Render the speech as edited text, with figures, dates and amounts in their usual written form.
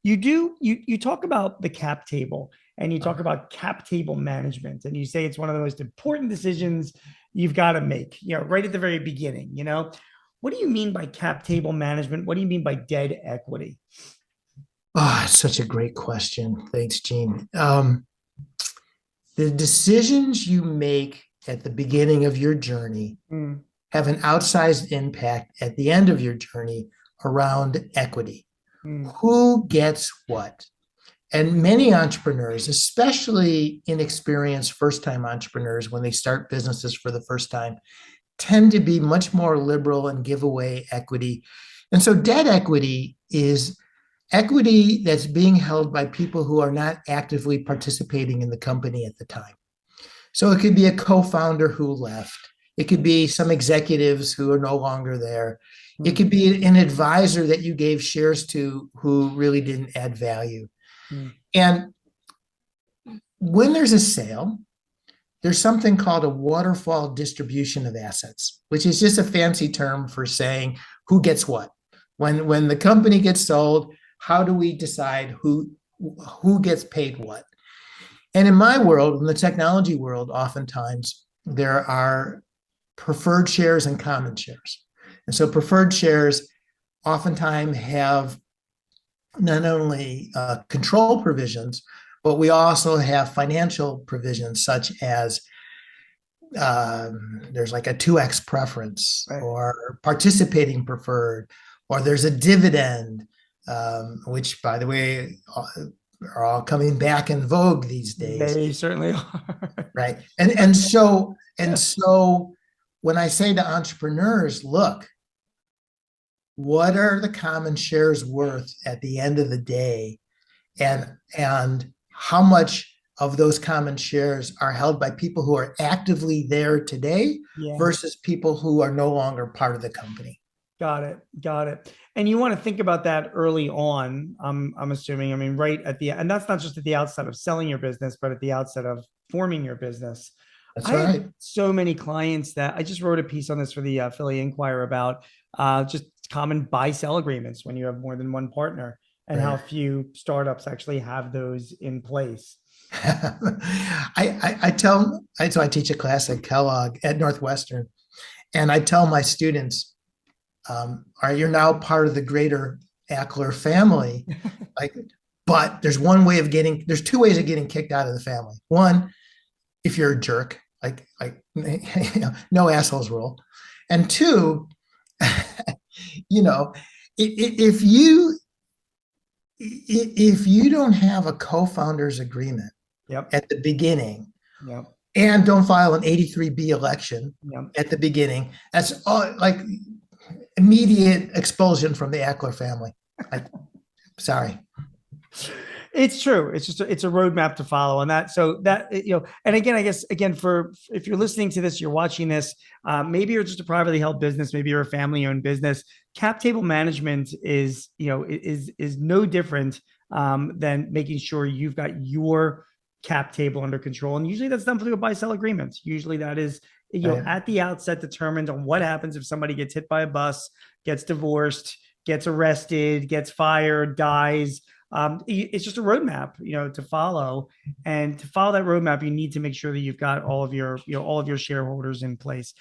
You talk about the cap table and you talk about cap table management, and you say it's one of the most important decisions you've got to make, right at the very beginning. What do you mean by cap table management? What do you mean by dead equity? Oh, it's such a great question. Thanks, Gene. The decisions you make at the beginning of your journey Mm, have an outsized impact at the end of your journey around equity. mm, Who gets what? And many entrepreneurs, especially inexperienced first time entrepreneurs, when they start businesses for the first time, tend to be much more liberal and give away equity. And so, debt equity is equity that's being held by people who are not actively participating in the company at the time. So it could be a co-founder who left. It could be some executives who are no longer there. It mm, could be an advisor that you gave shares to who really didn't add value. mm. And when there's a sale, there's something called a waterfall distribution of assets, which is just a fancy term for saying who gets what. When the company gets sold, how do we decide who gets paid what? And in my world, in the technology world, oftentimes there are preferred shares and common shares. And so preferred shares oftentimes have not only control provisions, but we also have financial provisions such as there's like a 2x preference Right. or participating preferred, or there's a dividend, which, by the way, are all coming back in vogue these days, They certainly are. right? And so when I say to entrepreneurs, look, what are the common shares worth at the end of the day, and how much of those common shares are held by people who are actively there today Yeah. versus people who are no longer part of the company. Got it. Got it. And you want to think about that early on. I'm assuming. I mean, right at the and that's not just at the outset of selling your business, but at the outset of forming your business. That's I have right. so many clients that I just wrote a piece on this for the Philly Inquirer about just common buy sell agreements when you have more than one partner, and how Right. few startups actually have those in place. So I teach a class at Kellogg at Northwestern, and I tell my students, are you now part of the greater Achler family? Like, but there's two ways of getting kicked out of the family. One, if you're a jerk, like no assholes rule. And two, you know, if you don't have a co-founders agreement Yep. at the beginning Yep. and don't file an 83B election Yep. at the beginning, that's all like immediate expulsion from the Ackler family. Like, sorry. It's true. It's just it's a roadmap to follow, and that so that And again, I guess again for if you're listening to this, you're watching this. Maybe you're just a privately held business. Maybe you're a family-owned business. Cap table management is no different than making sure you've got your cap table under control. And usually that's done through a buy-sell agreement. Usually that is Right. at the outset determined on what happens if somebody gets hit by a bus, gets divorced, gets arrested, gets fired, dies. It's just a roadmap, to follow. And to follow that roadmap, you need to make sure that you've got all of your shareholders in place.